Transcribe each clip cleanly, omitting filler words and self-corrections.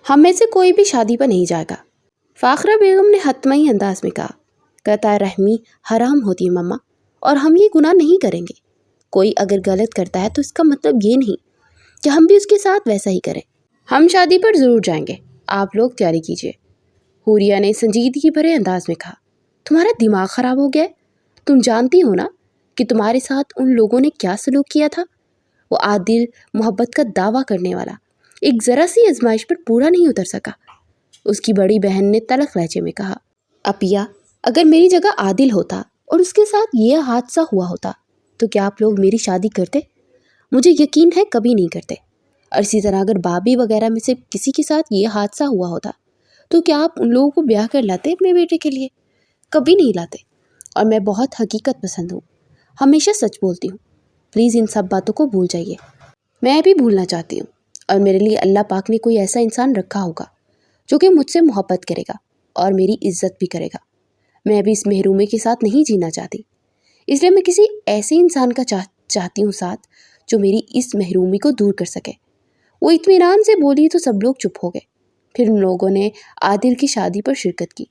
ہم میں سے کوئی بھی شادی پر نہیں جائے گا۔ فاخرہ بیگم نے حتمی انداز میں کہا۔ قطع رحمی حرام ہوتی ہے مما، اور ہم یہ گناہ نہیں کریں گے۔ کوئی اگر غلط کرتا ہے تو اس کا مطلب یہ نہیں کہ ہم بھی اس کے ساتھ ویسا ہی کریں۔ ہم شادی پر ضرور جائیں گے، آپ لوگ تیاری کیجیے۔ حوریہ نے سنجیدگی بھرے انداز میں کہا۔ تمہارا دماغ خراب ہو گیا ہے؟ تم جانتی ہو نا کہ تمہارے ساتھ ان لوگوں نے کیا سلوک کیا تھا؟ وہ عادل محبت کا دعویٰ کرنے والا ایک ذرا سی آزمائش پر پورا نہیں اتر سکا۔ اس کی بڑی بہن نے تلخ لہجے میں کہا، اپیا، اگر میری جگہ عادل ہوتا اور اس کے ساتھ یہ حادثہ ہوا ہوتا تو کیا آپ لوگ میری شادی کرتے؟ مجھے یقین ہے کبھی نہیں کرتے۔ اور اسی طرح اگر بابی وغیرہ میں سے کسی کے ساتھ یہ حادثہ ہوا ہوتا تو کیا آپ ان لوگوں کو بیاہ کر لاتے اپنے بیٹے کے لیے؟ کبھی نہیں لاتے۔ اور میں بہت حقیقت پسند ہوں، ہمیشہ سچ بولتی ہوں۔ پلیز ان سب باتوں کو بھول جائیے۔ میں بھی بھولنا چاہتی ہوں، اور میرے لیے اللہ پاک نے کوئی ایسا انسان رکھا ہوگا جو کہ مجھ سے محبت کرے گا اور میری عزت بھی کرے گا۔ میں ابھی اس محرومی کے ساتھ نہیں جینا چاہتی، اس لیے میں کسی ایسے انسان کا چاہتی ہوں ساتھ جو میری اس محرومی کو دور کر سکے۔ وہ اطمینان سے بولی تو سب لوگ چپ ہو گئے۔ پھر ان لوگوں نے عادل کی شادی پر شرکت کی۔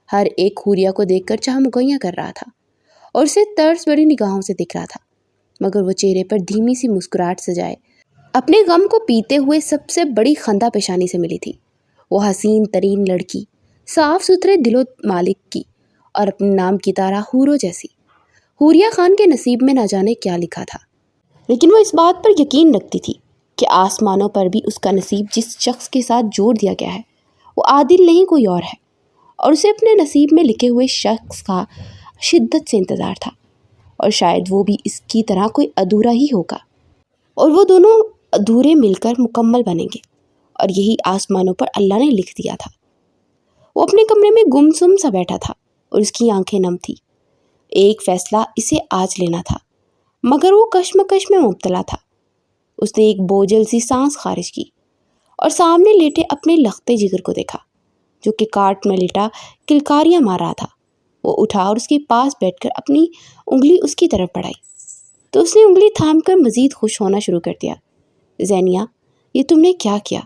ہر ایک حوریہ کو دیکھ کر چاہ مگویاں کر رہا تھا اور اسے طرز بڑی نگاہوں سے دیکھ رہا تھا، مگر وہ چہرے پر دھیمی سی مسکراہٹ سجائے اپنے غم کو پیتے ہوئے سب سے بڑی خندہ پیشانی سے ملی تھی۔ وہ حسین ترین لڑکی، صاف ستھرے دل و مالک کی، اور اپنے نام کی طرح حوروں جیسی۔ حوریہ خان کے نصیب میں نہ جانے کیا لکھا تھا، لیکن وہ اس بات پر یقین رکھتی تھی کہ آسمانوں پر بھی اس کا نصیب جس شخص کے ساتھ جوڑ دیا گیا ہے وہ عادل نہیں کوئی اور ہے، اور اسے اپنے نصیب میں لکھے ہوئے شخص کا شدت سے انتظار تھا، اور شاید وہ بھی اس کی طرح کوئی ادھورا ہی ہوگا، اور وہ دونوں ادھورے مل کر مکمل بنیں گے، اور یہی آسمانوں پر اللہ نے لکھ دیا تھا۔ وہ اپنے کمرے میں گمسم سا بیٹھا تھا اور اس کی آنکھیں نم تھی۔ ایک فیصلہ اسے آج لینا تھا، مگر وہ کشمکش میں مبتلا تھا۔ اس نے ایک بوجھل سی سانس خارج کی اور سامنے لیٹے اپنے لختے جگر کو دیکھا جو کہ کاٹ میں لیٹا کلکاریاں مار رہا تھا۔ وہ اٹھا اور اس کے پاس بیٹھ کر اپنی انگلی اس کی طرف بڑھائی تو اس نے انگلی تھام کر مزید خوش ہونا شروع کر دیا۔ زینیہ، یہ تم نے کیا کیا؟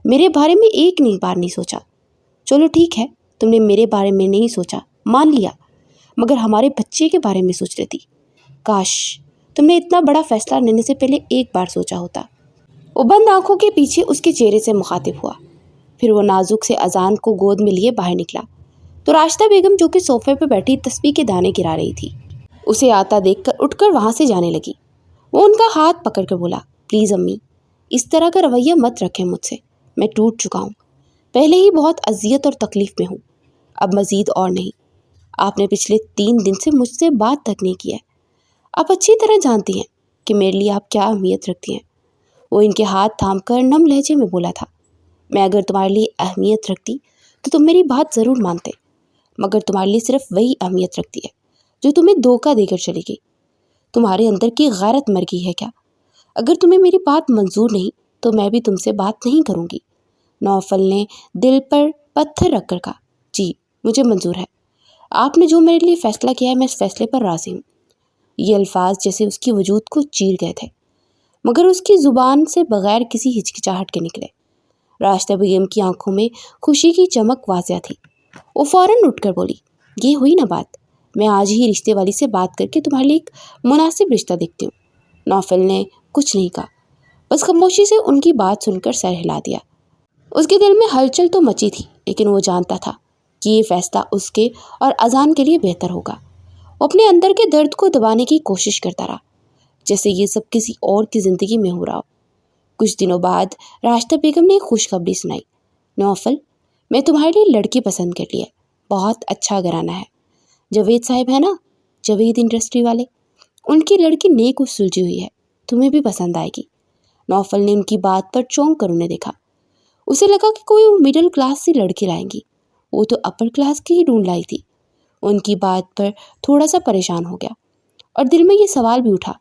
میرے بارے میں ایک بار نہیں سوچا۔ چلو ٹھیک ہے، تم نے میرے بارے میں نہیں سوچا، مان لیا، مگر ہمارے بچے کے بارے میں سوچ رہی تھی۔ کاش تم نے اتنا بڑا فیصلہ لینے سے پہلے ایک بار سوچا ہوتا۔ وہ بند آنکھوں کے پیچھے اس کے چہرے سے مخاطب ہوا۔ پھر وہ نازک سے اذان کو گود میں لیے باہر نکلا تو راشدہ بیگم جو کہ صوفے پہ بیٹھی تسبیح کے دانے گرا رہی تھی اسے آتا دیکھ کر اٹھ کر وہاں سے جانے لگی۔ وہ ان کا ہاتھ پکڑ کر بولا، پلیز امی، اس طرح کا رویہ مت رکھیں مجھ سے، میں ٹوٹ چکا ہوں، پہلے ہی بہت اذیت اور تکلیف میں ہوں، اب مزید اور نہیں۔ آپ نے پچھلے 3 دن سے مجھ سے بات تک نہیں کی ہے، آپ اچھی طرح جانتی ہیں کہ میرے لیے آپ کیا اہمیت رکھتی ہیں۔ وہ ان کے ہاتھ تھام کر نم لہجے میں بولا تھا، میں اگر تمہارے لیے اہمیت رکھتی تو تم میری بات ضرور مانتے، مگر تمہارے لیے صرف وہی اہمیت رکھتی ہے جو تمہیں دھوکہ دے کر چلی گئی۔ تمہارے اندر کی غیرت مر گئی ہے کیا؟ اگر تمہیں میری بات منظور نہیں تو میں بھی تم سے بات نہیں کروں گی۔ نوفل نے دل پر پتھر رکھ کر کہا، جی مجھے منظور ہے، آپ نے جو میرے لیے فیصلہ کیا ہے میں اس فیصلے پر راضی ہوں۔ یہ الفاظ جیسے اس کی وجود کو چیر گئے تھے، مگر اس کی زبان سے بغیر کسی ہچکچاہٹ کے نکلے۔ راشدہ بیگم کی آنکھوں میں خوشی کی چمک واضح تھی۔ وہ فوراً اٹھ کر بولی، یہ ہوئی نا بات، میں آج ہی رشتے والی سے بات کر کے تمہارے لیے ایک مناسب رشتہ دیکھتی ہوں۔ نوفل نے کچھ نہیں کہا، بس خاموشی سے ان کی بات سن کر سر ہلا دیا۔ اس کے دل میں ہلچل تو مچی تھی، لیکن وہ جانتا تھا کہ یہ فیصلہ اس کے اور اذان کے لیے بہتر ہوگا۔ وہ اپنے اندر کے درد کو دبانے کی کوشش کرتا رہا، جیسے یہ سب کسی اور کی زندگی میں ہو رہا ہو۔ کچھ دنوں بعد راشدہ بیگم نے ایک خوشخبری سنائی، نوفل، میں تمہارے لیے لڑکی پسند کر لی ہے، بہت اچھا گھرانہ ہے۔ جاوید صاحب ہے نا، جاوید انڈسٹری والے، ان کی لڑکی نیک و سلجھی ہوئی ہے، تمہیں بھی پسند آئے گی۔ نوفل نے ان کی بات پر چونک کر انہیں دیکھا۔ اسے لگا کہ کوئی مڈل کلاس سی لڑکی لائیں گی، وہ تو اپر کلاس کی ہی ڈھونڈ لائی تھی۔ ان کی بات پر تھوڑا سا پریشان ہو گیا اور دل میں یہ سوال بھی اٹھا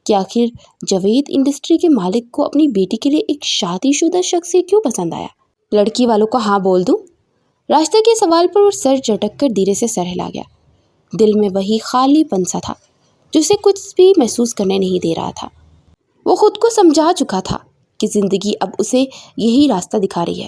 کہ آخر جاوید انڈسٹری کے مالک کو اپنی بیٹی کے لیے ایک شادی شدہ شخص سے کیوں پسند آیا؟ لڑکی والوں کو ہاں بول دوں؟ راشدہ کے سوال پر وہ سر جھٹک کر دھیرے سے سر ہلا گیا۔ دل میں وہی خالی پن سا تھا جو اسے کچھ بھی محسوس کرنے نہیں دے رہا تھا۔ وہ خود کو سمجھا چکا تھا کہ زندگی اب اسے یہی راستہ دکھا رہی ہے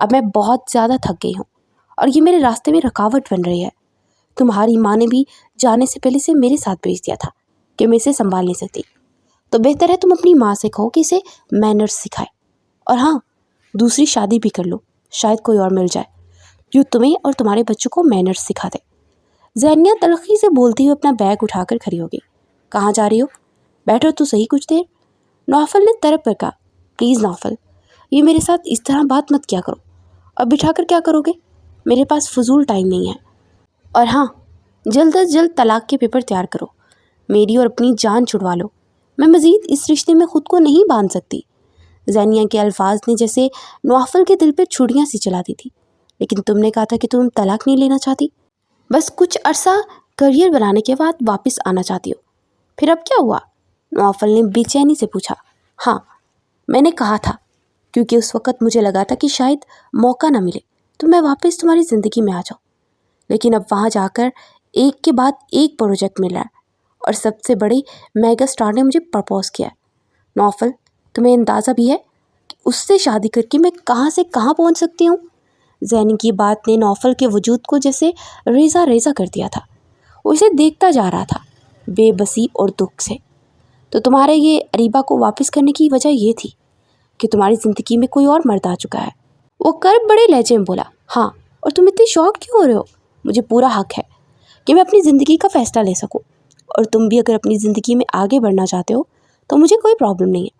اب میں بہت زیادہ تھک گئی ہوں اور یہ میرے راستے میں رکاوٹ بن رہی ہے۔ تمہاری ماں نے بھی جانے سے پہلے سے میرے ساتھ بھیج دیا تھا کہ میں اسے سنبھال نہیں سکتی، تو بہتر ہے تم اپنی ماں سے کہو کہ اسے مینرز سکھائے، اور ہاں دوسری شادی بھی کر لو، شاید کوئی اور مل جائے جو تمہیں اور تمہارے بچوں کو مینرز سکھا دے۔ زینیہ تلخی سے بولتی ہوئے اپنا بیگ اٹھا کر کھڑی ہو گئی۔ کہاں جا رہی ہو؟ بیٹھو تو صحیح کچھ دیر۔ نوفل نے طرف پر کہا، پلیز نوفل، یہ میرے ساتھ اس طرح بات مت کیا کرو، اب بٹھا کر کیا کرو گے؟ میرے پاس فضول ٹائم نہیں ہے، اور ہاں جلد از جلد طلاق کے پیپر تیار کرو، میری اور اپنی جان چھڑوا لو، میں مزید اس رشتے میں خود کو نہیں باندھ سکتی۔ زینیہ کے الفاظ نے جیسے نوفل کے دل پہ چھڑیاں سی چلا دی تھی۔ لیکن تم نے کہا تھا کہ تم طلاق نہیں لینا چاہتی، بس کچھ عرصہ کریئر بنانے کے بعد واپس آنا چاہتی ہو، پھر اب کیا ہوا؟ نوفل نے بے چینی سے پوچھا۔ ہاں میں نے کہا تھا، کیونکہ اس وقت مجھے لگا تھا کہ شاید موقع نہ ملے تو میں واپس تمہاری زندگی میں آ جاؤں، لیکن اب وہاں جا کر ایک کے بعد ایک پروجیکٹ مل رہا ہے، اور سب سے بڑے میگا اسٹار نے مجھے پرپوز کیا ہے۔ نوفل تمہیں اندازہ بھی ہے کہ اس سے شادی کر کے میں کہاں سے کہاں پہنچ سکتی ہوں؟ زینی کی بات نے نوفل کے وجود کو جیسے ریزہ ریزہ کر دیا تھا۔ وہ اسے دیکھتا جا رہا تھا بے بسی اور دکھ سے۔ تو تمہارے یہ اریبہ کو واپس کرنے کی وجہ یہ تھی کہ تمہاری زندگی میں کوئی اور مرد آ چکا ہے؟ وہ کرب بڑے لہجے میں بولا۔ ہاں، اور تم اتنی شوق کیوں ہو رہے ہو؟ مجھے پورا حق ہے کہ میں اپنی زندگی کا فیصلہ لے سکوں، اور تم بھی اگر اپنی زندگی میں آگے بڑھنا چاہتے ہو تو مجھے کوئی پرابلم نہیں ہے،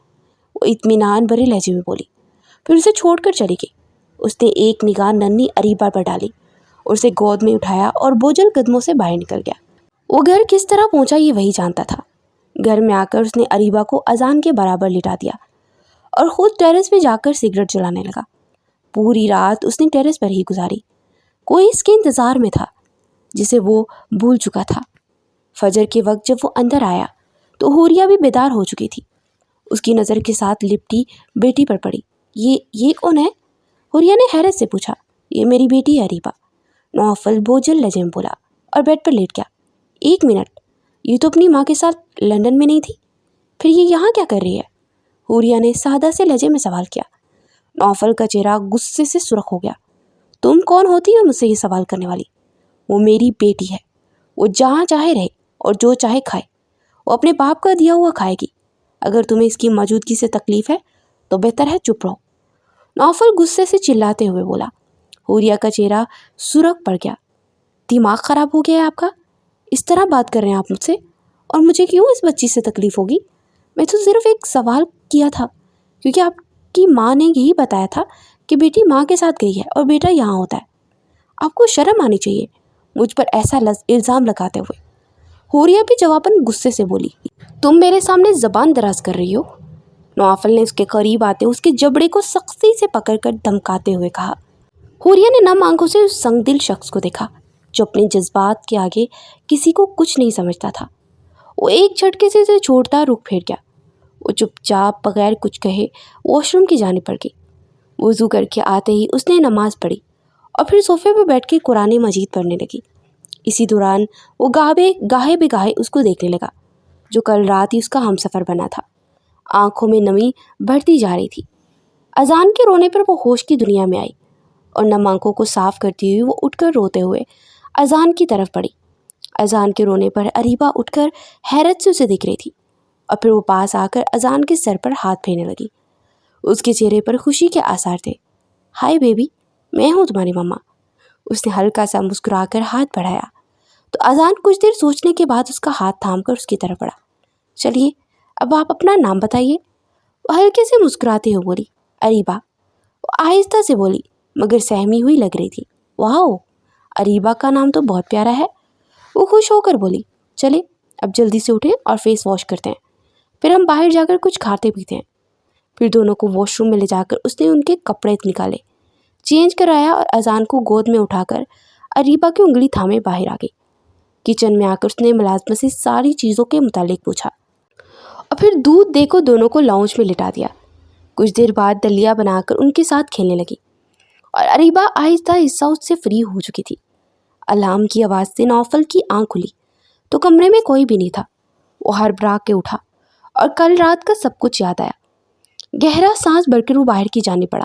وہ اطمینان بھرے لہجے میں بولی، پھر اسے چھوڑ کر چلی گئی۔ اس نے ایک نگاہ ننھی اریبہ پر ڈالی اور اسے گود میں اٹھایا اور بوجھل قدموں سے باہر نکل گیا۔ وہ گھر کس طرح پہنچا یہ وہی جانتا تھا۔ گھر میں آ کر اس نے اریبہ کو اذان کے برابر لٹا دیا اور خود ٹیرس پہ جا کر سگریٹ جلانے لگا۔ پوری رات اس نے ٹیرس پر ہی گزاری، کوئی اس کے انتظار میں تھا جسے وہ بھول چکا تھا۔ فجر کے وقت جب وہ اندر آیا تو حوریہ بھی بیدار ہو چکی تھی۔ اس کی نظر کے ساتھ لپٹی بیٹی پر پڑی۔ یہ کون ہے؟ حوریہ نے حیرت سے پوچھا۔ یہ میری بیٹی ہے اریبہ، نوفل بوجھل لہجے میں بولا اور بیڈ پر لیٹ گیا۔ ایک منٹ، یہ تو اپنی ماں کے ساتھ لندن میں نہیں تھی، پھر یہ یہاں کیا کر رہی ہے؟ حوریہ نے سادہ سے لہجے میں سوال کیا۔ نوفل کا چہرہ غصے سے سرخ ہو گیا۔ تم کون ہوتی ہو مجھ سے یہ سوال کرنے والی؟ وہ میری بیٹی ہے، وہ جہاں چاہے رہے اور جو چاہے کھائے، وہ اپنے باپ کا دیا ہوا کھائے گی۔ اگر تمہیں اس کی موجودگی سے تکلیف ہے تو بہتر ہے چپ رہو، نوفل غصے سے چلاتے ہوئے بولا۔ حوریہ کا چہرہ سرخ پڑ گیا۔ دماغ خراب ہو گیا ہے آپ کا؟ اس طرح بات کر رہے ہیں آپ مجھ سے؟ اور مجھے کیوں اس بچی سے تکلیف ہوگی؟ میں تو صرف ایک سوال کیا تھا، کیونکہ آپ کی ماں نے یہی بتایا تھا کہ بیٹی ماں کے ساتھ گئی ہے اور بیٹا یہاں ہوتا ہے۔ آپ کو شرم آنی چاہیے مجھ پر ایسا الزام لگاتے ہوئے۔ حوریہ بھی جواباً غصے سے بولی، تم میرے سامنے زبان دراز کر رہی ہو؟ نوفل نے اس کے قریب آتے اس کے جبڑے کو سختی سے پکڑ کر دھمکاتے ہوئے کہا۔ حوریہ نے نم آنکھوں سے اس سنگ دل شخص کو دیکھا جو اپنے جذبات کے آگے کسی کو کچھ نہیں سمجھتا تھا۔ وہ ایک جھٹکے سے اسے چھوڑتا رک پھیر گیا۔ وہ چپ چاپ بغیر کچھ کہے واش روم کی جانب بڑھ گئی۔ وضو کر کے آتے ہی اس نے نماز پڑھی اور پھر صوفے پہ بیٹھ کے قرآن مجید پڑھنے لگی۔ اسی دوران وہ گاہے بے گاہے اس کو دیکھنے لگا جو کل رات ہی اس کا ہمسفر بنا تھا۔ آنکھوں میں نمی بڑھتی جا رہی تھی۔ اذان کے رونے پر وہ ہوش کی دنیا میں آئی اور نم آنکھوں کو صاف کرتی ہوئی وہ اٹھ کر روتے ہوئے اذان کی طرف بڑھی۔ اذان کے رونے پر اریبہ اٹھ کر حیرت سے اسے دیکھ رہی تھی اور پھر وہ پاس آ کر اذان کے سر پر ہاتھ پھیرنے لگی۔ اس کے چہرے پر خوشی کے آثار تھے۔ ہائے بیبی، میں ہوں تمہاری ماما۔ اس نے ہلکا سا مسکرا کر ہاتھ بڑھایا تو اذان کچھ دیر سوچنے کے بعد اس کا ہاتھ تھام کر اس کی طرف بڑھا۔ چلیے اب آپ اپنا نام بتائیے، وہ ہلکے سے مسکراتے ہوئے بولی۔ اریبہ، وہ آہستہ سے بولی مگر سہمی ہوئی لگ رہی تھی۔ واؤ، اریبہ کا نام تو بہت پیارا ہے، وہ خوش ہو کر بولی۔ چلے اب جلدی سے اٹھیں اور فیس واش کرتے ہیں، پھر ہم باہر جا کر کچھ کھاتے پیتے ہیں۔ پھر دونوں کو واش روم میں لے جا کر اس نے ان کے کپڑے نکالے، چینج کرایا اور اذان کو گود میں اٹھا کر اریبہ کی انگلی تھامے باہر آ گئی۔ کچن میں آ کر اس نے ملازمت سے ساری چیزوں کے متعلق پوچھا اور پھر دودھ دے کو دونوں کو لاؤنج میں لٹا دیا۔ کچھ دیر بعد دلیا بنا کر ان کے ساتھ کھیلنے لگی اور اریبہ آہستہ آہستہ اس سے فری ہو چکی تھی۔ الارم کی آواز سے نوفل کی آنکھ کھلی تو کمرے میں کوئی بھی نہیں تھا۔ وہ ہڑبڑا کے اٹھا اور کل رات کا سب کچھ یاد آیا۔ گہرا سانس بھر کر وہ باہر کی جانب بڑھا۔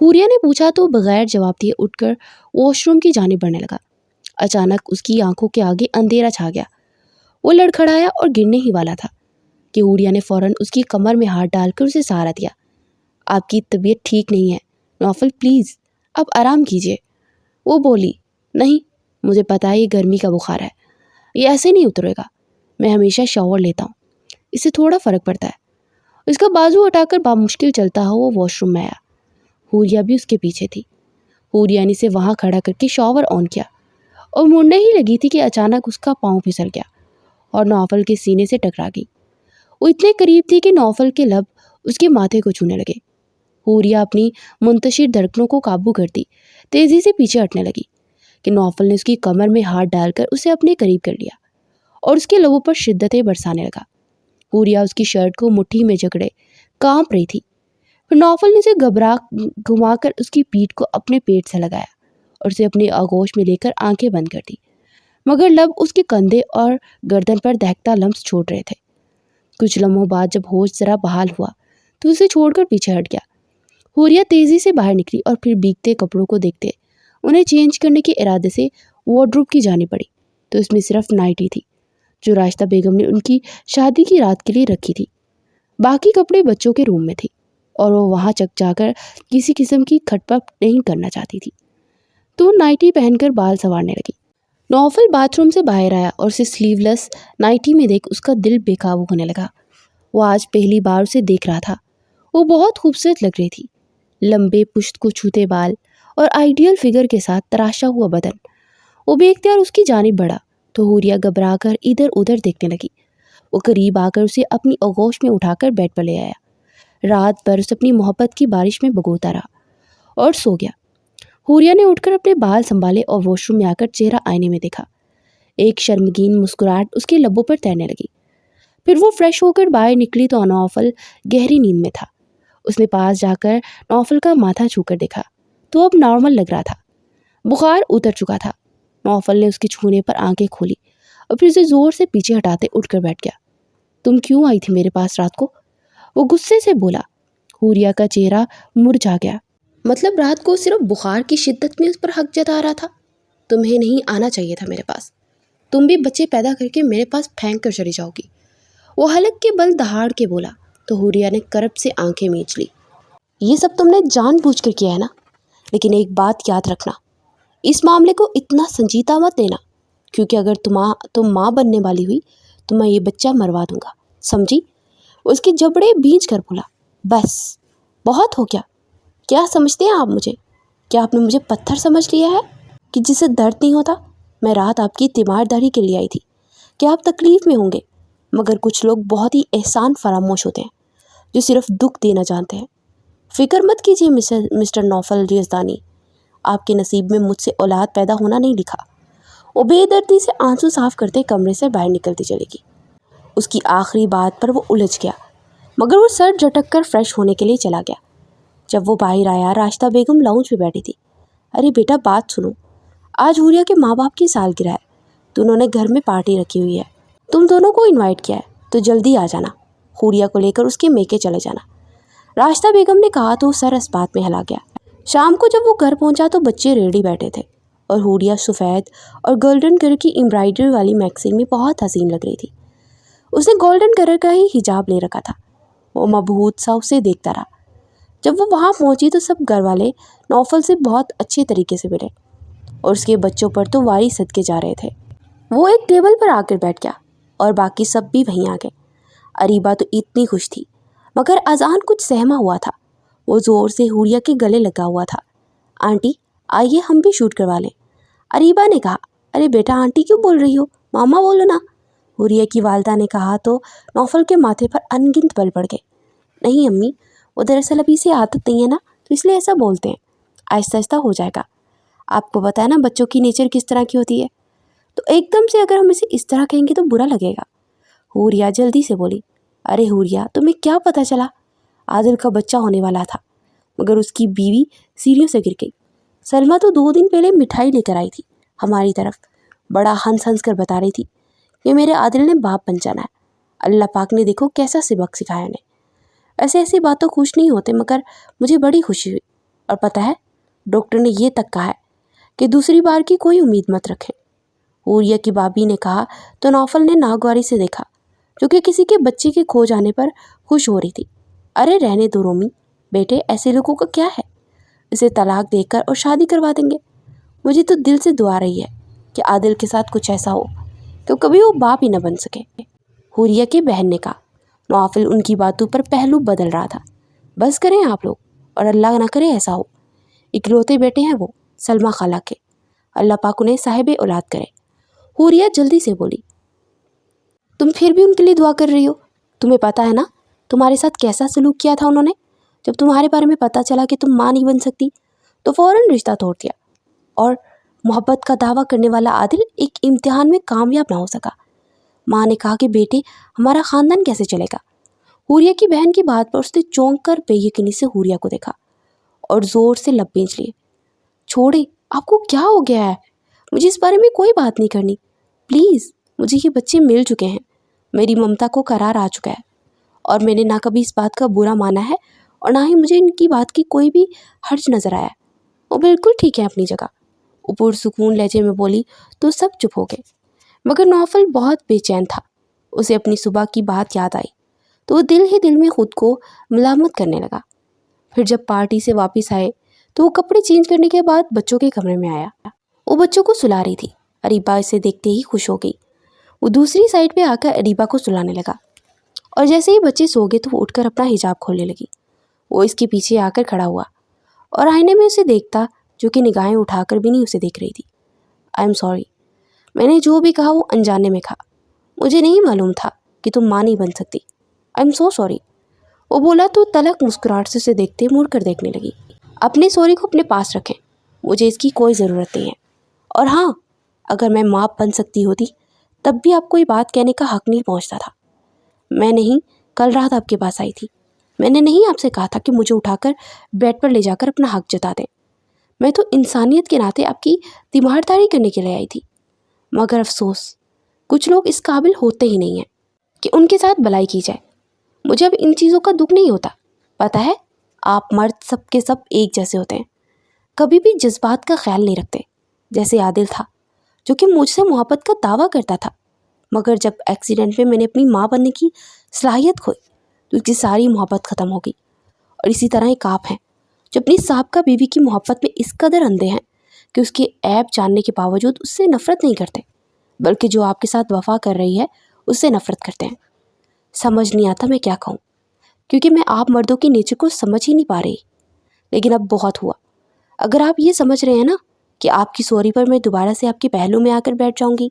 حوریہ نے پوچھا تو بغیر جواب دیے اٹھ کر واش روم کی جانب بڑھنے لگا۔ اچانک اس کی آنکھوں کے آگے اندھیرا چھا گیا۔ وہ لڑکھڑایا اور گرنے ہی والا تھا کہ حوریہ نے فوراً اس کی کمر میں ہاتھ ڈال کر اسے سہارا دیا۔ آپ کی طبیعت ٹھیک نہیں ہے نوفل، پلیز اب آرام کیجیے۔ وہ بولی، نہیں، مجھے پتا ہے یہ گرمی کا بخار ہے، یہ ایسے نہیں اترے گا، میں ہمیشہ شاور لیتا ہوں، اس سے تھوڑا فرق پڑتا ہے۔ اس کا بازو ہٹا کر بامشکل چلتا ہوا وہ واش روم میں آیا۔ حوریہ بھی اس کے پیچھے تھی۔ حوریہ نے اسے وہاں کھڑا کر کے شاور آن کیا اور مڑنے ہی لگی تھی کہ اچانک اس کا پاؤں پھسل گیا اور نوفل کے سینے سے ٹکرا گئی۔ وہ اتنے قریب تھی کہ نوفل کے لب اس کے ماتھے کو چھونے لگے۔ حوریہ اپنی منتشر دھڑکنوں کو قابو کرتی تیزی سے پیچھے ہٹنے لگی کہ نوفل نے اس کی کمر میں ہاتھ ڈال کر اسے اپنے قریب کر لیا اور اس کے لبوں پر شدتیں برسانے لگا۔ حوریہ اس کی شرٹ کو مٹھی میں جکڑے کانپ رہی تھی۔ پھر نوفل نے اسے گھما کر اس کی پیٹھ کو اپنے پیٹ سے لگایا اور اسے اپنی آغوش میں لے کر آنکھیں بند کر دی، مگر لب اس کے کندھے اور گردن پر دہکتا لمس چھوڑ رہے تھے۔ کچھ لمحوں بعد جب ہوش ذرا بحال ہوا تو اسے چھوڑ کر پیچھے ہٹ گیا۔ حوریہ تیزی سے باہر نکلی اور پھر بھیگتے کپڑوں کو دیکھتے انہیں چینج کرنے کے ارادے سے وارڈروب کی جانب بڑھی تو اس میں صرف نائٹی تھی جو راشدہ بیگم نے ان کی شادی کی رات کے لیے رکھی تھی۔ باقی کپڑے بچوں کے روم میں تھے اور وہ وہاں چک جا کر کسی قسم کی کھٹ پٹ نہیں کرنا چاہتی تھی، تو نائٹی پہن کر بال سنوارنے لگی۔ نوفل باتھ روم سے باہر آیا اور اسے سلیو لیس نائٹی میں دیکھ اس کا دل بے قابو ہونے لگا۔ وہ آج پہلی بار اسے دیکھ رہا تھا۔ وہ بہت خوبصورت لگ رہی تھی، لمبے پشت کو چھوتے بال اور آئیڈیل فگر کے ساتھ تراشا ہوا بدن۔ وہ بے اختیار اس کی جانب بڑھا تو حوریہ گھبرا کر ادھر ادھر دیکھنے لگی۔ وہ قریب آ کر اسے اپنی آغوش میں اٹھا کر بیڈ پر لے آیا۔ رات بھر اسے اپنی محبت کی بارش میں بھگوتا رہا اور سو گیا۔ حوریہ نے اٹھ کر اپنے بال سنبھالے اور واش روم میں آ کر چہرہ آئینے میں دیکھا۔ ایک شرمگین مسکراہٹ اس کے لبوں پر تیرنے لگی۔ پھر وہ فریش ہو کر باہر نکلی تو نوفل گہری نیند میں تھا۔ اس نے پاس جا کر نوفل کا ماتھا چھو کر دیکھا تو اب نارمل لگ رہا تھا، بخار اتر چکا تھا۔ نوفل نے اس کے چھونے پر آنکھیں کھولی اور پھر اسے زور سے پیچھے ہٹاتے اٹھ کر بیٹھ گیا۔ تم کیوں آئی تھی میرے پاس رات کو؟ وہ غصے سے بولا۔ حوریہ کا چہرہ مرجھا گیا۔ مطلب رات کو صرف بخار کی شدت میں اس پر حق جتا رہا تھا؟ تمہیں نہیں آنا چاہیے تھا میرے پاس، تم بھی بچے پیدا کر کے میرے پاس پھینک کر چلی جاؤ گی، وہ حلق کے بل دہاڑ کے بولا تو حوریہ نے کرب سے آنکھیں مینچ لی۔ یہ سب تم نے جان بوجھ کر کیا ہے نا، لیکن ایک بات یاد رکھنا، اس معاملے کو اتنا سنجیدہ مت لینا، کیونکہ اگر تم ماں بننے والی ہوئی تو میں یہ بچہ مروا دوں گا، سمجھی؟ اس کے جبڑے بھینچ کر بولا۔ بس بہت ہو گیا، کیا سمجھتے ہیں آپ مجھے؟ کیا آپ نے مجھے پتھر سمجھ لیا ہے کہ جسے درد نہیں ہوتا؟ میں رات آپ کی تیمار داڑھی کے لیے آئی تھی کہ آپ تکلیف میں ہوں گے، مگر کچھ لوگ بہت ہی احسان فراموش ہوتے ہیں جو صرف دکھ دینا جانتے ہیں۔ فکر مت کیجیے مسٹر نوفل یزدانی، آپ کے نصیب میں مجھ سے اولاد پیدا ہونا نہیں لکھا۔ وہ بے دردی سے آنسو صاف کرتے کمرے سے باہر نکلتی چلے گی۔ اس کی آخری بات پر وہ الجھ گیا، مگر وہ سر جھٹک کر فریش ہونے کے لیے چلا گیا۔ جب وہ باہر آیا راشدہ بیگم لاؤنج پہ بیٹھی تھی۔ ارے بیٹا بات سنو، آج حوریہ کے ماں باپ کی سالگرہ ہے تو انہوں نے گھر میں پارٹی رکھی ہوئی ہے، تم دونوں کو انوائٹ کیا ہے تو جلدی آ جانا، حوریہ کو لے کر اس کے میکے چلے جانا۔ راشدہ بیگم نے کہا تو سر اس بات میں ہلا گیا۔ شام کو جب وہ گھر پہنچا تو بچے ریڈی بیٹھے تھے اور حوریہ سفید اور گولڈن کلر کی امبرائڈری والی میکسی میں بہت حسین لگ رہی تھی۔ اس نے گولڈن کلر کا ہی حجاب لے رکھا تھا۔ وہ مبہوت سا اسے دیکھتا رہا۔ جب وہ وہاں پہنچی تو سب گھر والے نوفل سے بہت اچھے طریقے سے ملے اور اس کے بچوں پر تو واری صدقے جا رہے تھے۔ وہ ایک ٹیبل پر آ کر بیٹھ گیا اور باقی سب بھی وہیں آ گئے۔ اریبہ تو اتنی خوش تھی، مگر اذان کچھ سہما ہوا تھا۔ وہ زور سے حوریہ کے گلے لگا ہوا تھا۔ آنٹی آئیے ہم بھی شوٹ کروا لیں، اریبہ نے کہا۔ ارے بیٹا آنٹی کیوں بول رہی ہو، ماما بولو نا، حوریہ کی والدہ نے کہا تو نوفل کے ماتھے پر ان گنت بل پڑ گئے۔ نہیں امی، وہ دراصل ابھی سے عادت نہیں ہے نا تو اس لیے ایسا بولتے ہیں، آہستہ آہستہ ہو جائے گا۔ آپ کو پتہ ہے نا بچوں کی نیچر کس طرح کی ہوتی ہے، تو ایک دم سے اگر ہم اسے اس طرح کہیں گے تو برا لگے گا۔ حوریہ جلدی سے بولی۔ ارے حوریہ تمہیں کیا پتہ چلا، عادل کا بچہ ہونے والا تھا، مگر اس کی بیوی سیڑھیوں سے گر گئی۔ سلمیٰ تو 2 دن پہلے مٹھائی لے کر آئی تھی ہماری طرف، بڑا ہنس ہنس کر بتا رہی تھی کہ میرے عادل نے باپ بن جانا ہے۔ اللہ پاک نے دیکھو کیسا سبق سکھایا انہیں۔ ایسی باتوں خوش نہیں ہوتے، مگر مجھے بڑی خوشی ہوئی۔ اور پتہ ہے ڈاکٹر نے یہ تک کہا ہے کہ دوسری بار کی کوئی امید مت رکھیں۔ حوریہ کی بابی نے کہا تو نوفل نے ناگواری سے دیکھا، جو کہ کسی کے بچے کے کھو جانے پر خوش ہو رہی تھی۔ ارے رہنے دو رومی بیٹے، ایسے لوگوں کا کیا ہے، اسے طلاق دے کر اور شادی کروا دیں گے۔ مجھے تو دل سے دعا رہی ہے کہ عادل کے ساتھ کچھ ایسا ہو کہ کبھی وہ باپ ہی نہ بن سکے۔ حوریہ کی بہن نے کہا۔ نوفل ان کی باتوں پر پہلو بدل رہا تھا۔ بس کریں آپ لوگ، اور اللہ نہ کرے ایسا ہو۔ اکلوتے بیٹے ہیں وہ سلمیٰ خالہ کے، اللہ پاک انہیں صاحب اولاد کرے۔ حوریہ جلدی سے بولی، تم پھر بھی ان کے لیے دعا کر رہی ہو؟ تمہیں پتہ ہے نا تمہارے ساتھ کیسا سلوک کیا تھا انہوں نے؟ جب تمہارے بارے میں پتہ چلا کہ تم ماں نہیں بن سکتی تو فوراً رشتہ توڑ دیا، اور محبت کا دعویٰ کرنے والا عادل ایک امتحان میں کامیاب نہ ہو سکا۔ ماں نے کہا کہ بیٹے ہمارا خاندان کیسے چلے گا؟ حوریہ کی بہن کی بات پر اس نے چونک کر بے یقینی سے حوریہ کو دیکھا اور زور سے لب بھینچ لیے۔ چھوڑے، آپ کو کیا ہو گیا ہے؟ مجھے اس بارے میں کوئی بات نہیں کرنی پلیز۔ مجھے یہ بچے مل چکے ہیں، میری ممتا کو قرار آ چکا ہے، اور میں نے نہ کبھی اس بات کا برا مانا ہے اور نہ ہی مجھے ان کی بات کی کوئی بھی حرج نظر آیا۔ وہ بالکل ٹھیک ہے اپنی جگہ، وہ پرسکون لہجے میں بولی تو سب چپ ہو گئے، مگر نوفل بہت بے چین تھا۔ اسے اپنی صبح کی بات یاد آئی تو وہ دل ہی دل میں خود کو ملامت کرنے لگا۔ پھر جب پارٹی سے واپس آئے تو وہ کپڑے چینج کرنے کے بعد بچوں کے کمرے میں آیا۔ وہ بچوں کو سلا رہی تھی۔ اریبہ اسے دیکھتے ہی خوش ہو گئی۔ وہ دوسری سائڈ پہ آ کر اریبہ کو سلانے لگا، اور جیسے ہی بچے سو گئے تو وہ اٹھ کر اپنا حجاب کھولنے لگی۔ وہ اس کے پیچھے آ کر کھڑا ہوا اور آئینے میں اسے دیکھتا، جو کہ نگاہیں اٹھا کر بھی نہیں اسے دیکھ رہی تھی۔ آئی ایم سوری، میں نے جو بھی کہا وہ انجانے میں کہا، مجھے نہیں معلوم تھا کہ تم ماں نہیں بن سکتی۔ آئی ایم سو سوری، وہ بولا تو تلخ مسکراہٹ سے اسے دیکھتے مڑ کر دیکھنے لگی۔ اپنے سوری کو اپنے پاس رکھیں، مجھے اس کی کوئی ضرورت نہیں ہے، اور ہاں اگر میں ماں بن سکتی ہوتی تب بھی آپ کو یہ بات کہنے کا حق نہیں پہنچتا تھا۔ میں نہیں، کل رات آپ کے پاس آئی تھی، میں نے نہیں آپ سے کہا تھا کہ مجھے اٹھا کر بیڈ پر لے جا کر اپنا حق جتا دیں؟ میں تو انسانیت کے ناطے آپ کی تیمارداری کرنے کے لیے آئی تھی، مگر افسوس کچھ لوگ اس قابل ہوتے ہی نہیں ہیں کہ ان کے ساتھ بھلائی کی جائے۔ مجھے اب ان چیزوں کا دکھ نہیں ہوتا۔ پتہ ہے آپ مرد سب کے سب ایک جیسے ہوتے ہیں، کبھی بھی جذبات کا خیال نہیں رکھتے، جیسے عادل تھا جو کہ مجھ سے محبت کا دعویٰ کرتا تھا، مگر جب ایکسیڈنٹ میں نے اپنی ماں بننے کی صلاحیت کھوئی تو اس کی ساری محبت ختم ہو گئی۔ اور اسی طرح ایک آپ ہیں جو اپنی سابقہ بیوی کی محبت میں اس قدر اندھے ہیں کہ اس کے عیب جاننے کے باوجود اس سے نفرت نہیں کرتے، بلکہ جو آپ کے ساتھ وفا کر رہی ہے اس سے نفرت کرتے ہیں۔ سمجھ نہیں آتا میں کیا کہوں، کیونکہ میں آپ مردوں کی نیچر کو سمجھ ہی نہیں پا رہی، لیکن اب بہت ہوا۔ اگر آپ یہ سمجھ رہے ہیں نا کہ آپ کی سوری پر میں دوبارہ سے آپ کے پہلو میں آ کر بیٹھ جاؤں گی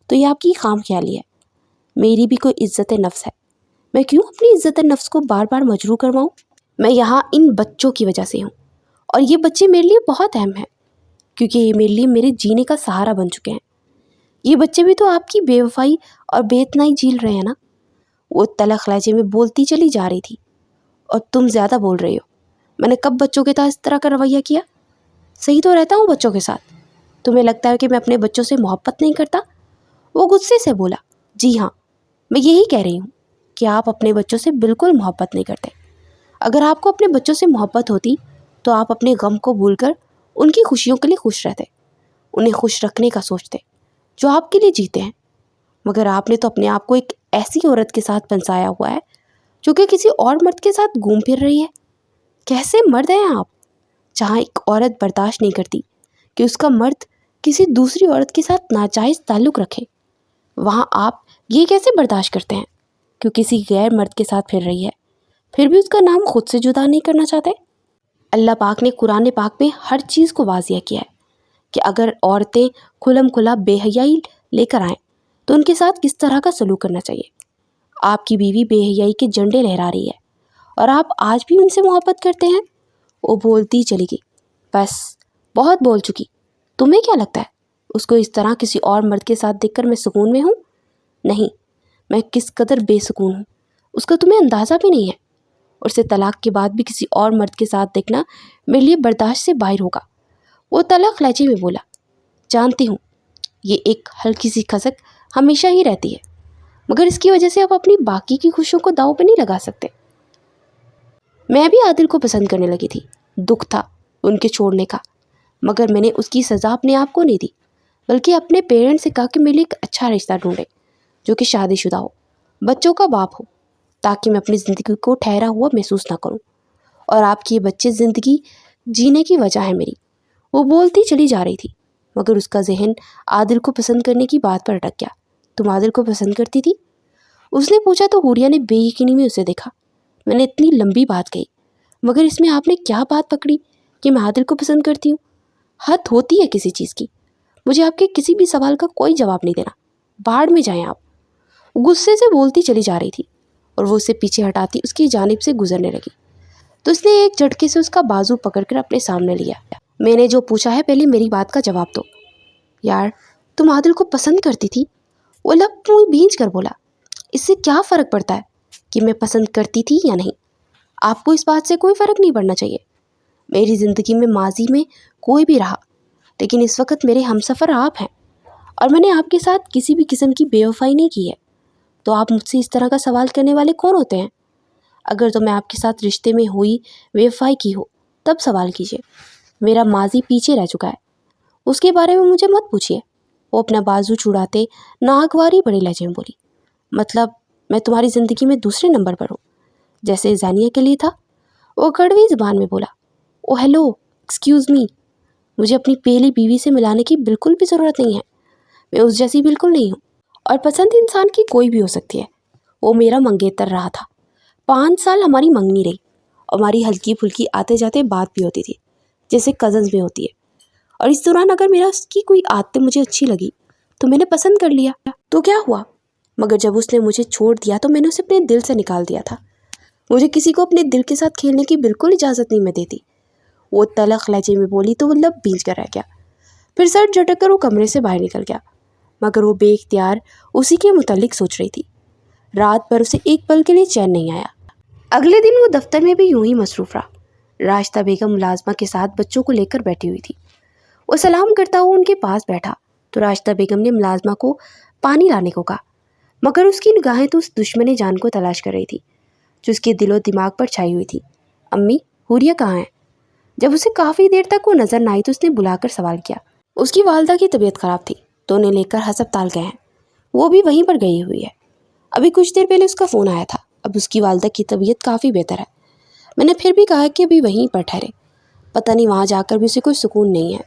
تو یہ آپ کی خام خیالی ہے۔ میری بھی کوئی عزت نفس ہے، میں کیوں اپنی عزت نفس کو بار بار مجروح کرواؤں؟ میں یہاں ان بچوں کی وجہ سے ہوں، اور یہ بچے میرے لیے بہت اہم ہیں کیونکہ یہ میرے لیے میرے جینے کا سہارا بن چکے ہیں۔ یہ بچے بھی تو آپ کی بے وفائی اور بے اتنائی جھیل رہے ہیں نا۔ وہ تلخ لہجے میں بولتی چلی جا رہی تھی، اور تم زیادہ بول رہی ہو۔ میں نے کب بچوں کے ساتھ اس طرح کا رویہ کیا؟ صحیح تو رہتا ہوں بچوں کے ساتھ، تمہیں لگتا ہے کہ میں اپنے بچوں سے محبت نہیں کرتا؟ وہ غصے سے بولا۔ جی ہاں، میں یہی کہہ رہی ہوں کہ آپ اپنے بچوں سے بالکل محبت نہیں کرتے۔ اگر آپ کو اپنے بچوں سے محبت ہوتی تو آپ اپنے غم کو بھول کر ان کی خوشیوں کے لیے خوش رہتے، انہیں خوش رکھنے کا سوچتے جو آپ کے لیے جیتے ہیں، مگر آپ نے تو اپنے آپ کو ایک ایسی عورت کے ساتھ پنسایا ہوا ہے جو کہ کسی اور مرد کے ساتھ گھوم پھر رہی ہے۔ کیسے مرد ہیں آپ؟ جہاں ایک عورت برداشت نہیں کرتی کہ اس کا مرد کسی دوسری عورت کے ساتھ ناجائز تعلق رکھے، وہاں آپ یہ کیسے برداشت کرتے ہیں کہ کسی غیر مرد کے ساتھ پھر رہی ہے، پھر بھی اس کا نام خود سے جدا نہیں کرنا چاہتے؟ اللہ پاک نے قرآن پاک میں ہر چیز کو واضح کیا ہے کہ اگر عورتیں کھلم کھلا بے حیائی لے کر آئیں تو ان کے ساتھ کس طرح کا سلوک کرنا چاہیے۔ آپ کی بیوی بے حیائی کے جھنڈے لہرا رہی ہے اور آپ آج بھی ان سے محبت کرتے ہیں؟ وہ بولتی چلی گئی۔ بس بہت بول چکی، تمہیں کیا لگتا ہے اس کو اس طرح کسی اور مرد کے ساتھ دیکھ کر میں سکون میں ہوں؟ نہیں، میں کس قدر بے سکون ہوں اس کا تمہیں اندازہ بھی نہیں ہے، اور اسے طلاق کے بعد بھی کسی اور مرد کے ساتھ دیکھنا میرے لیے برداشت سے باہر ہوگا۔ وہ تلخ لہجے میں بولا۔ جانتی ہوں یہ ایک ہلکی سی کھسک ہمیشہ ہی رہتی ہے، مگر اس کی وجہ سے آپ اپنی باقی کی خوشیوں کو داؤ پہ نہیں لگا سکتے۔ میں بھی عادل کو پسند کرنے لگی تھی، دکھ تھا ان کے چھوڑنے کا، مگر میں نے اس کی سزا اپنے آپ کو نہیں دی، بلکہ اپنے پیرنٹس سے کہا کہ میرے لیے ایک اچھا رشتہ ڈھونڈے جو کہ شادی شدہ ہو، بچوں کا باپ ہو، تاکہ میں اپنی زندگی کو ٹھہرا ہوا محسوس نہ کروں، اور آپ کی یہ بچے زندگی جینے کی وجہ ہے میری۔ وہ بولتی چلی جا رہی تھی، مگر اس کا ذہن عادل کو پسند کرنے کی بات پر اٹک گیا۔ تم عادل کو پسند کرتی تھی؟ اس نے پوچھا تو حوریہ نے بے یقینی میں اسے دیکھا۔ میں نے اتنی لمبی بات کہی، مگر اس میں آپ نے کیا بات پکڑی کہ میں عادل کو پسند کرتی ہوں؟ حد ہوتی ہے کسی چیز کی، مجھے آپ کے کسی بھی سوال کا کوئی جواب نہیں دینا، باڑ میں جائیں آپ۔ غصے سے بولتی چلی جا رہی تھی اور وہ اسے پیچھے ہٹاتی اس کی جانب سے گزرنے لگی تو اس نے ایک جھٹکے سے اس کا بازو پکڑ کر اپنے سامنے لیا۔ میں نے جو پوچھا ہے پہلے میری بات کا جواب دو۔ یار تم عادل کو پسند کرتی تھی؟ وہ لب منہ بھینچ کر بولا۔ اس سے کیا فرق پڑتا ہے کہ میں پسند کرتی تھی یا نہیں؟ آپ کو اس بات سے کوئی فرق نہیں پڑنا چاہیے۔ میری زندگی میں ماضی میں کوئی بھی رہا، لیکن اس وقت میرے ہمسفر آپ ہیں، اور میں نے آپ کے ساتھ کسی بھی قسم کی بے وفائی نہیں کی ہے، تو آپ مجھ سے اس طرح کا سوال کرنے والے کون ہوتے ہیں؟ اگر تو میں آپ کے ساتھ رشتے میں ہوئی بے وفائی کی ہو تب سوال کیجیے، میرا ماضی پیچھے رہ چکا ہے، اس کے بارے میں مجھے مت پوچھیے۔ وہ اپنا بازو چھڑاتے ناگواری بڑے لہجے میں بولی۔ مطلب میں تمہاری زندگی میں دوسرے نمبر پر ہوں، جیسے زانیہ کے لیے تھا؟ وہ کڑوی زبان میں بولا۔ او ہیلو، ایکسکیوز می، مجھے اپنی پہلی بیوی سے ملانے کی بالکل بھی ضرورت نہیں ہے، میں اس جیسی بالکل نہیں ہوں، اور پسند انسان کی کوئی بھی ہو سکتی ہے۔ وہ میرا منگیتر رہا تھا، 5 سال ہماری منگنی رہی، ہماری ہلکی پھلکی آتے جاتے بات بھی ہوتی تھی جیسے کزنز میں ہوتی ہے، اور اس دوران اگر میرا اس کی کوئی عادتیں مجھے اچھی لگی تو میں نے پسند کر لیا تو کیا ہوا؟ مگر جب اس نے مجھے چھوڑ دیا تو میں نے اسے اپنے دل سے نکال دیا تھا۔ مجھے کسی کو اپنے دل کے ساتھ کھیلنے کی بالکل اجازت نہیں میں دیتی۔ وہ تلخ لہجے میں بولی تو وہ لب بھینچ کر رہ گیا، پھر سر جھٹک کر وہ کمرے سے باہر نکل گیا، مگر وہ بے اختیار اسی کے متعلق سوچ رہی تھی۔ رات بھر اسے ایک پل کے لیے چین نہیں آیا۔ اگلے دن وہ دفتر میں بھی یوں ہی مصروف رہا۔ راشدہ بیگم ملازمہ کے ساتھ بچوں کو لے کر بیٹھی ہوئی تھی۔ وہ سلام کرتا ہوا ان کے پاس بیٹھا تو راشدہ بیگم نے ملازمہ کو پانی لانے کو کہا، مگر اس کی نگاہیں تو اس دشمن جان کو تلاش کر رہی تھی جو اس کے دل و دماغ پر چھائی ہوئی تھی۔ امی، حوریہ کہاں ہے؟ جب اسے کافی دیر تک وہ نظر نہ آئی تو اس نے بلا کر سوال کیا۔ اس کی والدہ کی طبیعت خراب تھی تو انہیں لے کر ہسپتال گئے ہیں، وہ بھی وہیں پر گئی ہوئی ہے۔ ابھی کچھ دیر پہلے اس کا فون آیا تھا، اب اس کی والدہ کی طبیعت کافی بہتر ہے۔ میں نے پھر بھی کہا کہ ابھی وہیں پر ٹھہرے، پتہ نہیں وہاں جا کر بھی اسے کوئی سکون نہیں ہے۔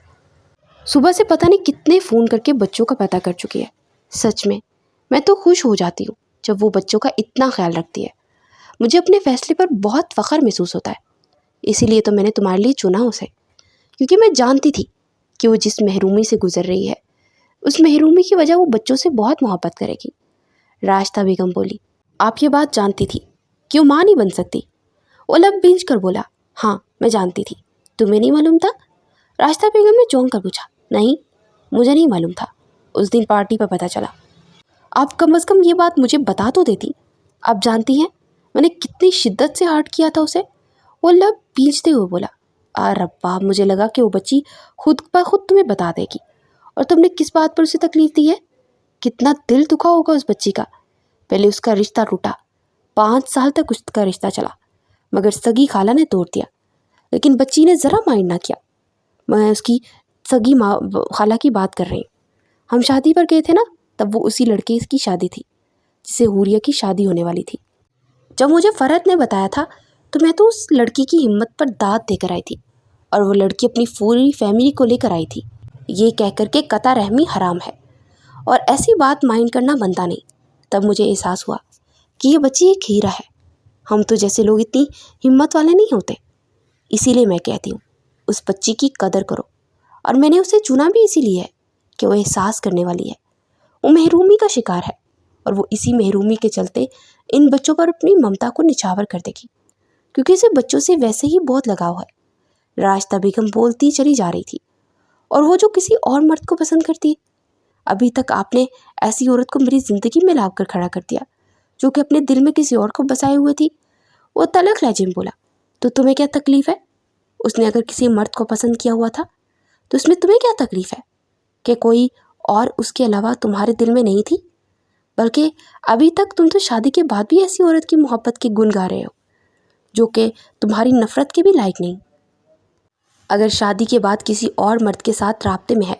صبح سے پتہ نہیں کتنے فون کر کے بچوں کا پتہ کر چکی ہے۔ سچ میں تو خوش ہو جاتی ہوں جب وہ بچوں کا اتنا خیال رکھتی ہے۔ مجھے اپنے فیصلے پر بہت فخر محسوس ہوتا ہے، اسی لیے تو میں نے تمہارے لیے چنا اسے، کیونکہ میں جانتی تھی کہ وہ جس محرومی سے گزر رہی ہے اس محرومی کی وجہ وہ بچوں سے بہت محبت کرے گی۔ راشدہ بیگم بولی۔ آپ یہ بات جانتی تھی کہ وہ ماں نہیں بن سکتی؟ وہ لب بھینچ کر بولا۔ ہاں میں جانتی تھی، تمہیں نہیں معلوم تھا؟ راشدہ بیگم نے چونک کر پوچھا۔ نہیں، مجھے نہیں معلوم تھا، اس دن پارٹی پر پتہ چلا۔ آپ کم از کم یہ بات مجھے بتا تو دیتی۔ آپ جانتی ہیں میں نے کتنی شدت سے ہارٹ کیا تھا اسے؟ وہ لب بھینچتے ہوئے بولا۔ ربا، مجھے لگا کہ وہ بچی خود بخود تمہیں بتا دے گی، اور تم نے کس بات پر اسے تکلیف دی ہے؟ کتنا دل دکھا ہوگا اس بچی کا۔ پہلے اس کا رشتہ ٹوٹا، 5 سال تک اس کا رشتہ چلا، مگر سگی خالہ نے توڑ دیا، لیکن بچی نے ذرا مائنڈ نہ کیا۔ میں اس کی سگی خالہ کی بات کر رہی ہوں۔ ہم شادی پر گئے تھے نا، تب وہ اسی لڑکے کی شادی تھی جسے حوریہ کی شادی ہونے والی تھی۔ جب مجھے فرحت نے بتایا تھا تو میں تو اس لڑکی کی ہمت پر داد دے کر آئی تھی، اور وہ لڑکی اپنی پوری فیملی کو لے کر آئی تھی، یہ کہہ کر کے قطع رحمی حرام ہے اور ایسی بات مائنڈ کرنا بنتا نہیں۔ تب مجھے احساس ہوا کہ یہ بچی ایک ہیرا ہے، ہم تو جیسے لوگ اتنی ہمت والے نہیں ہوتے، اسی لیے میں کہتی ہوں اس بچی کی قدر کرو، اور میں نے اسے چنا بھی اسی لیے ہے کہ وہ احساس کرنے والی ہے، وہ محرومی کا شکار ہے، اور وہ اسی محرومی کے چلتے ان بچوں پر اپنی ممتا کو نچھاور کر دے گی، کیونکہ اسے بچوں سے ویسے ہی بہت لگاؤ ہے۔ راشدہ بیگم بولتی چلی جا رہی تھی۔ اور وہ جو کسی اور مرد کو پسند کرتی ہے، ابھی تک آپ نے ایسی عورت کو میری زندگی میں لا کر کھڑا کر دیا جو کہ اپنے دل میں کسی اور کو بسائے ہوئے تھی۔ وہ تلخ لہجے میں بولا۔ تو تمہیں کیا تکلیف ہے؟ اس نے اگر کسی مرد کو پسند کیا ہوا تھا تو اس میں تمہیں کیا تکلیف ہے کہ کوئی اور اس کے علاوہ تمہارے دل میں نہیں تھی؟ بلکہ ابھی تک تم تو شادی کے بعد بھی ایسی عورت کی محبت کے گن گا رہے ہو جو کہ تمہاری نفرت کے بھی لائق نہیں۔ اگر شادی کے بعد کسی اور مرد کے ساتھ رابطے میں ہے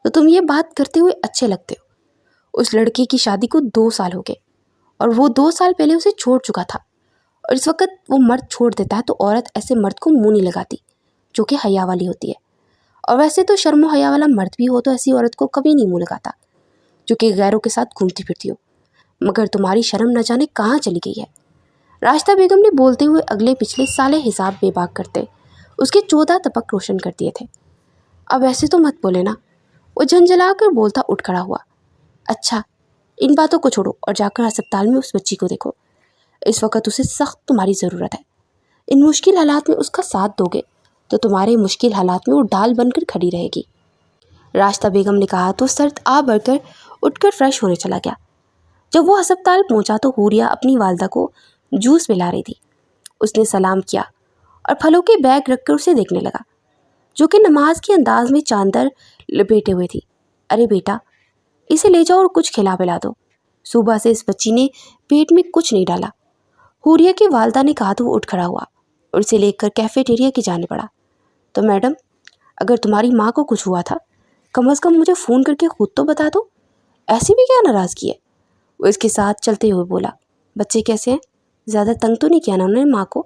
تو تم یہ بات کرتے ہوئے اچھے لگتے ہو۔ اس لڑکے کی شادی کو 2 سال ہو گئے اور وہ 2 سال پہلے اسے چھوڑ چکا تھا، اور اس وقت وہ مرد چھوڑ دیتا ہے تو عورت ایسے مرد کو منہ نہیں لگاتی جو کہ حیا والی ہوتی ہے، اور ویسے تو شرم و حیا والا مرد بھی ہو تو ایسی عورت کو کبھی نہیں منہ لگاتا جو کہ غیروں کے ساتھ گھومتی پھرتی ہو، مگر تمہاری شرم نہ جانے کہاں چلی گئی ہے۔ راشدہ بیگم نے بولتے ہوئے اگلے پچھلے سالے حساب بے باک کرتے اس کے 14 طبق روشن کر دیے تھے۔ اب ایسے تو مت بولے نا، وہ جھنجھلا کر بولتا اٹھ کھڑا ہوا۔ اچھا، ان باتوں کو چھوڑو اور جا کر ہسپتال میں اس بچی کو دیکھو، اس وقت اسے سخت تمہاری ضرورت ہے۔ ان مشکل حالات میں اس کا ساتھ دو گے تو تمہارے مشکل حالات میں وہ ڈال بن کر کھڑی رہے گی۔ راشدہ بیگم نے کہا تو سرد آ بڑھ کر اٹھ کر فریش ہونے چلا گیا۔ جب وہ ہسپتال پہنچا تو حوریہ اپنی والدہ کو جوس پلا رہی تھی۔ اس نے سلام کیا اور پھلوں کے بیگ رکھ کر اسے دیکھنے لگا جو کہ نماز کے انداز میں چاندر لپیٹے ہوئے تھی۔ ارے بیٹا، اسے لے جاؤ اور کچھ کھلا پلا دو، صبح سے اس بچی نے پیٹ میں کچھ نہیں ڈالا۔ حوریہ کی والدہ نے کہا تو وہ اٹھ کھڑا ہوا اور اسے لے کر کیفیٹیریا کی جانے پڑا۔ تو میڈم، اگر تمہاری ماں کو کچھ ہوا تھا کم از کم مجھے فون کر کے خود تو بتا دو، ایسی بھی کیا ناراضگی ہے؟ وہ اس کے ساتھ چلتے ہوئے بولا۔ بچے کیسے ہیں؟ زیادہ تنگ تو نہیں کیا نا انہوں نے ماں کو؟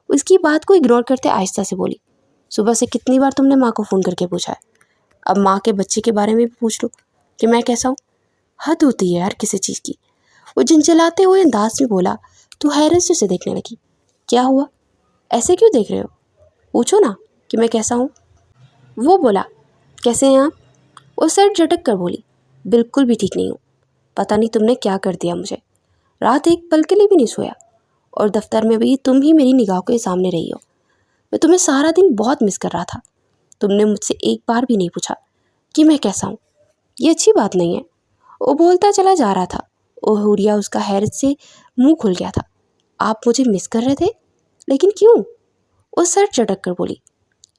اس کی بات کو اگنور کرتے آہستہ سے بولی۔ صبح سے کتنی بار تم نے ماں کو فون کر کے پوچھا ہے؟ اب ماں کے بچے کے بارے میں بھی پوچھ لو کہ میں کیسا ہوں؟ حد ہوتی ہے یار کسی چیز کی۔ وہ جھنجھلاتے ہوئے انداز میں بولا تو حیرت سے اسے دیکھنے لگی۔ کیا ہوا؟ ایسے کیوں دیکھ رہے ہو؟ پوچھو نا کہ میں کیسا ہوں۔ وہ بولا۔ کیسے ہیں آپ؟ وہ سر جھٹک کر بولی۔ بالکل بھی ٹھیک نہیں ہوں، پتہ نہیں تم نے کیا کر دیا مجھے، رات ایک پل کے لیے بھی نہیں سویا، اور دفتر میں بھی تم ہی میری نگاہوں کے سامنے رہی ہو۔ میں تمہیں سارا دن بہت مس کر رہا تھا، تم نے مجھ سے ایک بار بھی نہیں پوچھا کہ میں کیسا ہوں، یہ اچھی بات نہیں ہے۔ وہ بولتا چلا جا رہا تھا اور حوریہ اس کا حیرت سے منہ کھل گیا تھا۔ آپ مجھے مس کر رہے تھے؟ لیکن کیوں؟ وہ سر چٹک کر بولی۔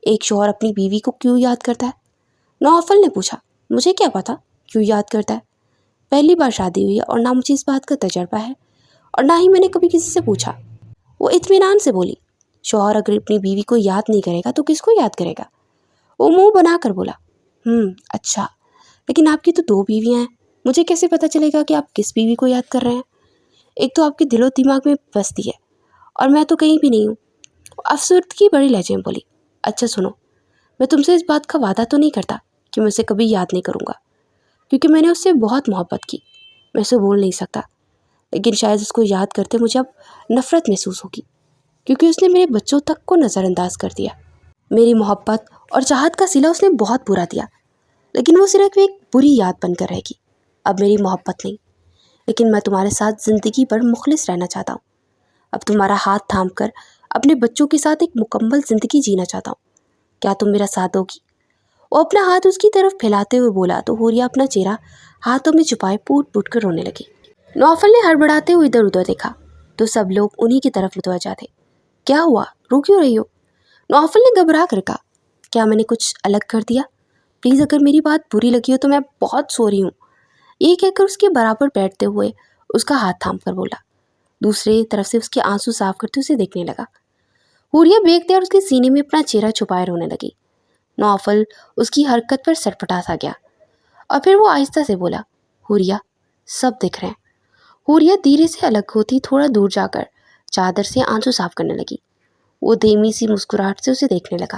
ایک شوہر اپنی بیوی کو کیوں یاد کرتا ہے؟ نوفل نے پوچھا۔ مجھے کیا پتا کیوں یاد کرتا ہے، پہلی بار شادی ہوئی ہے اور نہ مجھے اس بات کا تجربہ ہے اور نہ ہی میں نے کبھی کسی سے پوچھا۔ وہ اطمینان سے بولی۔ شوہر اگر اپنی بیوی کو یاد نہیں کرے گا تو کس کو یاد کرے گا؟ وہ منہ بنا کر بولا۔ اچھا، لیکن آپ کی تو 2 بیویاں ہیں، مجھے کیسے پتہ چلے گا کہ آپ کس بیوی کو یاد کر رہے ہیں؟ ایک تو آپ کے دل و دماغ میں بستی ہے اور میں تو کہیں بھی نہیں ہوں۔ افسردگی بڑی لہجے میں بولی۔ اچھا سنو، میں تم سے اس بات کا وعدہ تو نہیں کرتا کہ میں اسے کبھی یاد نہیں کروں گا، کیونکہ میں نے اس سے بہت محبت کی، میں اسے بھول نہیں سکتا، لیکن شاید اس کو یاد کرتے مجھے اب نفرت محسوس ہوگی، کیونکہ اس نے میرے بچوں تک کو نظر انداز کر دیا۔ میری محبت اور چاہت کا صلہ اس نے بہت برا دیا، لیکن وہ صرف ایک بری یاد بن کر رہے گی، اب میری محبت نہیں، لیکن میں تمہارے ساتھ زندگی بھر مخلص رہنا چاہتا ہوں، اب تمہارا ہاتھ تھام کر اپنے بچوں کے ساتھ ایک مکمل زندگی جینا چاہتا ہوں، کیا تم میرا ساتھ دو گی؟ وہ اپنا ہاتھ اس کی طرف پھیلاتے ہوئے بولا تو حوریہ اپنا چہرہ ہاتھوں میں چھپائے پوٹ پوٹ کر رونے لگی۔ نوفل نے ہڑبڑاتے ہوئے ادھر ادھر دیکھا تو سب لوگ انہی کی طرف متوجہ تھے۔ کیا ہوا؟ رو کیوں رہی ہو؟ نوفل نے گھبرا کر کہا۔ کیا میں نے کچھ الگ کر دیا؟ پلیز اگر میری بات بری لگی ہو تو میں بہت سوری ہوں، یہ کہہ کر اس کے برابر بیٹھتے ہوئے اس کا ہاتھ تھام کر بولا، دوسری طرف سے اس کے آنسو صاف کرتے اسے دیکھنے لگا۔ حوریہ بیگتے اور اس کے سینے میں اپنا چہرہ چھپائے رونے لگی۔ نوفل اس کی حرکت پر سرپٹا سا گیا اور پھر وہ آہستہ سے بولا، حوریہ سب دیکھ رہے ہیں۔ حوریہ دھیرے سے الگ ہوتی تھوڑا دور جا کر چادر سے آنسو صاف کرنے لگی۔ وہ دھیمی سی مسکراہٹ سے اسے دیکھنے لگا۔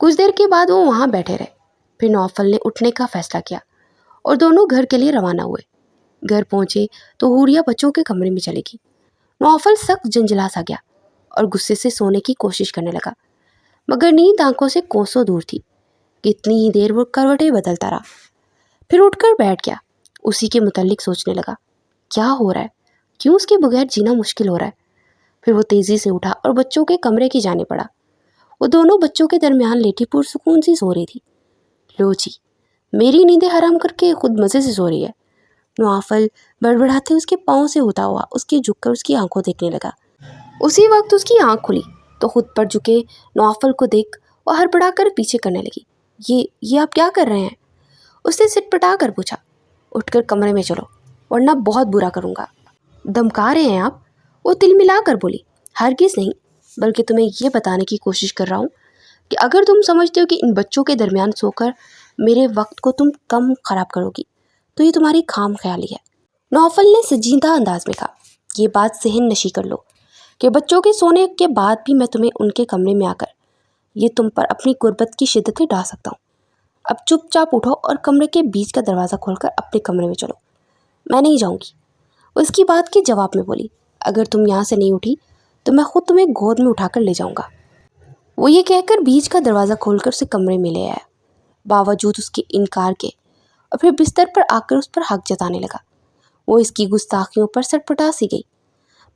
کچھ دیر کے بعد وہ وہاں بیٹھے رہے، پھر نوفل نے اٹھنے کا فیصلہ کیا اور دونوں گھر کے لیے روانہ ہوئے۔ گھر پہنچے تو حوریہ بچوں کے کمرے میں چلی گئی۔ نوفل سخت جھنجھلا سا گیا اور غصے سے سونے کی کوشش کرنے لگا، مگر نیند آنکھوں سے کوسوں دور تھی۔ کتنی ہی دیر وہ کروٹیں بدلتا رہا، پھر اٹھ کر بیٹھ گیا، اسی کے متعلق سوچنے لگا۔ کیا ہو رہا ہے؟ کیوں اس کے بغیر جینا مشکل ہو رہا ہے؟ پھر وہ تیزی سے اٹھا اور بچوں کے کمرے کی جانے پڑا۔ وہ دونوں بچوں کے درمیان لیٹی پرسکون سی سو رہی تھی۔ لو جی، میری نیندیں حرام کر کے خود مزے سے سو رہی ہے۔ نوفل بڑبڑاتے اس کے پاؤں سے ہوتا ہوا اس کے جھک کر اس کی آنکھوں دیکھنے لگا۔ اسی وقت اس کی آنکھ کھلی تو خود پر جھکے نوفل کو دیکھ وہ ہڑبڑا کر پیچھے کرنے لگی۔ یہ آپ کیا کر رہے ہیں؟ اس نے سٹ پٹا کر پوچھا۔ اٹھ کر کمرے میں چلو ورنہ بہت برا کروں گا۔ دمکا رہے ہیں آپ؟ وہ تل ملا کر بولی۔ ہرگز نہیں، بلکہ تمہیں یہ بتانے کی کوشش کر رہا ہوں کہ اگر تم سمجھتے ہو کہ ان بچوں کے درمیان سو کر میرے وقت کو تم کم خراب کرو گی تو یہ تمہاری خام خیالی ہے۔ نوفل نے سنجیدہ انداز میں کہا، یہ بات ذہن نشی کر لو کہ بچوں کے سونے کے بعد بھی میں تمہیں ان کے کمرے میں آ کر یہ تم پر اپنی غربت کی شدتیں ڈال سکتا ہوں۔ اب چپ چاپ اٹھو اور کمرے کے بیچ کا دروازہ کھول کر اپنے کمرے میں چلو۔ میں نہیں جاؤں گی۔ اس کی بات کے جواب میں بولی، اگر تم یہاں سے نہیں اٹھی تو میں خود تمہیں گود میں اٹھا کر لے جاؤں گا۔ وہ یہ کہہ کر بیچ کا دروازہ کھول کر اسے کمرے میں لے آیا، باوجود اس کے انکار کے، اور پھر بستر پر آ کر اس پر حق جتانے لگا۔ وہ اس کی گستاخیوں پر سٹپٹا سی گئی،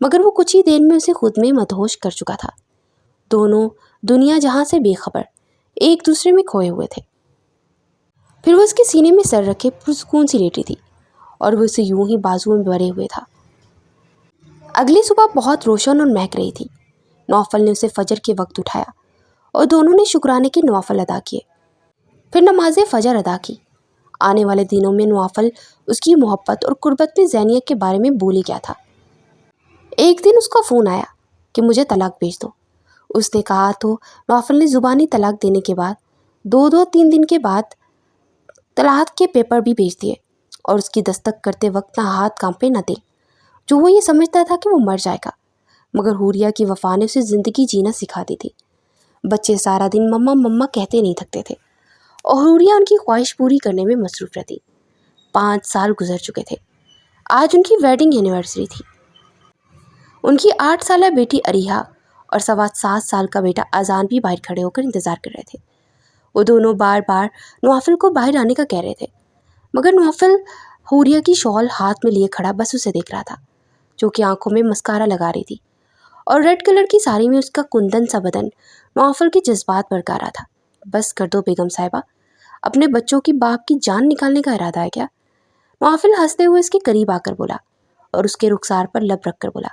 مگر وہ کچھ ہی دیر میں اسے خود میں مدہوش کر چکا تھا۔ دونوں دنیا جہاں سے بے خبر ایک دوسرے میں کھوئے ہوئے تھے۔ پھر وہ اس کے سینے میں سر رکھے پرسکون سی لیٹی تھی اور وہ اسے یوں ہی بازو میں بھرے ہوئے تھا۔ اگلی صبح بہت روشن اور مہک رہی تھی۔ نوفل نے اسے فجر کے وقت اٹھایا اور دونوں نے شکرانے کے نوافل ادا کیے، پھر نماز فجر ادا کی۔ آنے والے دنوں میں نوافل اس کی محبت اور قربت میں زینیہ کے بارے میں بھول ہی گیا تھا۔ ایک دن اس کا فون آیا کہ مجھے طلاق بھیج دو۔ اس نے کہا تو نوفل نے زبانی طلاق دینے کے بعد 2-3 دن کے بعد طلاق کے پیپر بھی بھیج دیے، اور اس کی دستک کرتے وقت نہ ہاتھ کانپے نہ دل، جو وہ یہ سمجھتا تھا کہ وہ مر جائے گا۔ مگر حوریہ کی وفا نے اسے زندگی جینا سکھا دی تھی۔ بچے سارا دن مما مما کہتے نہیں تھکتے تھے اور حوریہ ان کی خواہش پوری کرنے میں مصروف رہتی۔ 5 سال گزر چکے تھے۔ آج ان کی ویڈنگ اینیورسری تھی۔ ان کی 8 سالہ بیٹی اریحا اور 7.25 سال کا بیٹا اذان بھی باہر کھڑے ہو کر انتظار کر رہے تھے۔ وہ دونوں بار بار نوافل کو باہر آنے کا کہہ رہے تھے، مگر نوفل حوریہ کی شال ہاتھ میں لیے کھڑا بس اسے دیکھ رہا تھا، جو کہ آنکھوں میں مسکارا لگا رہی تھی، اور ریڈ کلر کی ساڑی میں اس کا کندن سا بدن نوفل کے جذبات بھڑکا رہا تھا۔ بس کر دو بیگم صاحبہ، اپنے بچوں کی باپ کی جان نکالنے کا ارادہ ہے کیا؟ نوفل ہنستے ہوئے اس کے قریب آ کر بولا اور اس کے رخسار پر لب رکھ کر بولا،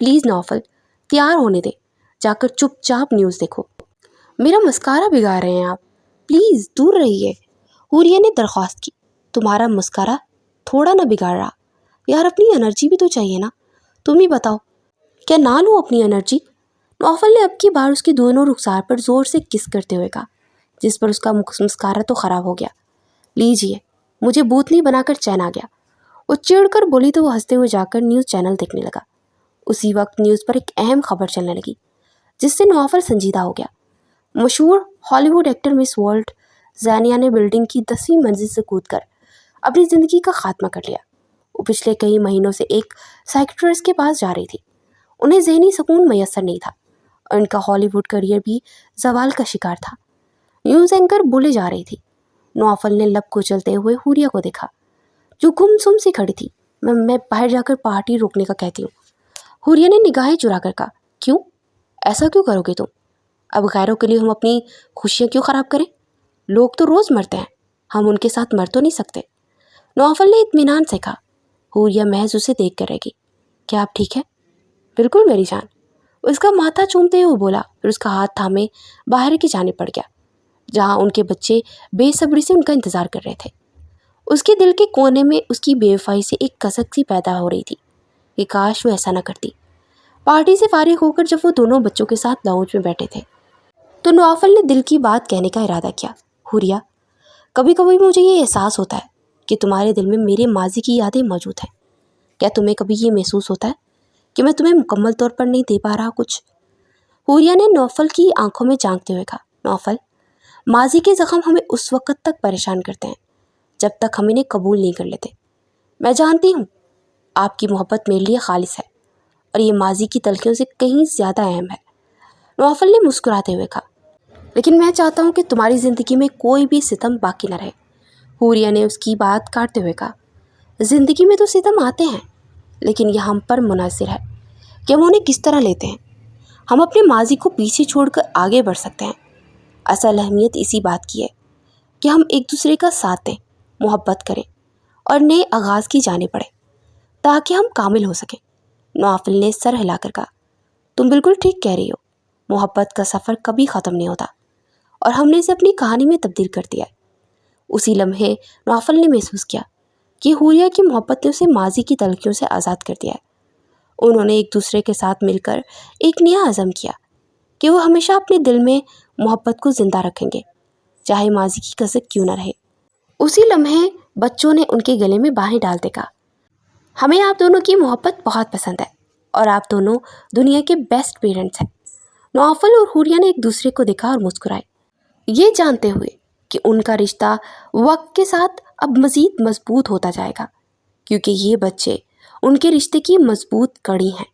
پلیز نوفل، تیار ہونے دے، جا کر چپ چاپ نیوز دیکھو۔ میرا مسکارا بگاڑ رہے ہیں آپ، پلیز دور رہیے۔ حوریہ نے درخواست کی، تمہارا مسکارا تھوڑا نہ بگاڑ رہا، یار اپنی انرجی بھی تو چاہیے نا، تم ہی بتاؤ کیا نہ لوں اپنی انرجی؟ نوفل نے اب کی بار اس کی دونوں رخسار پر زور سے کس کرتے ہوئے کہا، جس پر اس کا مسکارا تو خراب ہو گیا۔ لیجیے، مجھے بوتنی بنا کر چین آ گیا۔ وہ چڑ کر بولی تو وہ ہنستے ہوئے جا کر نیوز چینل دیکھنے لگا۔ اسی وقت نیوز پر ایک اہم خبر چلنے لگی، جس سے نوفل سنجیدہ ہو گیا۔ مشہور ہالی ووڈ ایکٹر مس ورلڈ زینیہ نے بلڈنگ کی 10ویں منزل سے کود کر اپنی زندگی کا خاتمہ کر لیا۔ وہ پچھلے کئی مہینوں سے ایک سائیکٹرسٹ کے پاس جا رہی تھی۔ انہیں ذہنی سکون میسر نہیں تھا اور ان کا ہالی ووڈ کریئر بھی زوال کا شکار تھا۔ نیوز اینکر بولے جا رہی تھی۔ نوفل نے لب کچلتے ہوئے حوریہ کو دیکھا، جو گم سم سی کھڑی تھی۔ میں باہر جا کر پارٹی روکنے کا کہتی ہوں۔ حوریہ نے نگاہیں چرا کر کہا، کیوں؟ ایسا کیوں کرو گے تم؟ اب غیروں کے لیے ہم اپنی خوشیاں کیوں خراب کریں؟ لوگ تو روز مرتے ہیں، ہم ان کے ساتھ مر تو نہیں سکتے۔ نوفل نے اطمینان سے کہا۔ حوریہ محض اسے دیکھ کر رہ گئی۔ کیا آپ ٹھیک ہے؟ بالکل میری جان، اس کا ماتھا چومتے ہوئے بولا، پھر اس کا ہاتھ تھامے باہر کی جانب پڑ گیا، جہاں ان کے بچے بے صبری سے ان کا انتظار کر رہے تھے۔ اس کے دل کے کونے میں اس کی بے وفائی سے ایک کسک سی پیدا ہو رہی تھی کہ کاش وہ ایسا نہ کرتی۔ پارٹی سے فارغ ہو کر جب وہ دونوں بچوں کے ساتھ لاؤنج میں بیٹھے تھے تو نوفل نے دل کی بات کہنے کا ارادہ کیا۔ حوریہ، کبھی کبھی مجھے یہ احساس ہوتا ہے کہ تمہارے دل میں میرے ماضی کی یادیں موجود ہیں۔ کیا تمہیں کبھی یہ محسوس ہوتا ہے کہ میں تمہیں مکمل طور پر نہیں دے پا رہا کچھ؟ حوریہ نے نوفل کی آنکھوں میں جھانکتے ہوئے کہا، نوفل، ماضی کے زخم ہمیں اس وقت تک پریشان کرتے ہیں جب تک ہم انہیں قبول نہیں کر لیتے۔ میں جانتی ہوں آپ کی محبت میرے لیے خالص ہے اور یہ ماضی کی تلخیوں سے کہیں زیادہ اہم ہے۔ نوفل نے مسکراتے ہوئے کہا، لیکن میں چاہتا ہوں کہ تمہاری زندگی میں کوئی بھی ستم باقی نہ رہے۔ حوریہ نے اس کی بات کاٹتے ہوئے کہا، زندگی میں تو ستم آتے ہیں، لیکن یہ ہم پر منحصر ہے کہ ہم انہیں کس طرح لیتے ہیں۔ ہم اپنے ماضی کو پیچھے چھوڑ کر آگے بڑھ سکتے ہیں۔ اصل اہمیت اسی بات کی ہے کہ ہم ایک دوسرے کا ساتھ دیں، محبت کریں اور نئے آغاز کی جانب بڑھیں تاکہ ہم کامل ہو سکیں۔ نوفل نے سر ہلا کر کہا، تم بالکل ٹھیک کہہ رہی ہو، محبت کا سفر کبھی ختم نہیں ہوتا اور ہم نے اسے اپنی کہانی میں تبدیل کر دیا ہے۔ اسی لمحے نوفل نے محسوس کیا کہ حوریہ کی محبت نے اسے ماضی کی تلخیوں سے آزاد کر دیا ہے۔ انہوں نے ایک دوسرے کے ساتھ مل کر ایک نیا عزم کیا کہ وہ ہمیشہ اپنے دل میں محبت کو زندہ رکھیں گے، چاہے ماضی کی کسک کیوں نہ رہے۔ اسی لمحے بچوں نے ان کے گلے میں باہیں ڈالتے کہا، ہمیں آپ دونوں کی محبت بہت پسند ہے اور آپ دونوں دنیا کے بیسٹ پیرنٹس ہیں۔ نوافل اور حوریہ نے ایک دوسرے کو دیکھا اور مسکرائے، یہ جانتے ہوئے کہ ان کا رشتہ وقت کے ساتھ اب مزید مضبوط ہوتا جائے گا، کیونکہ یہ بچے ان کے رشتے کی مضبوط کڑی ہیں۔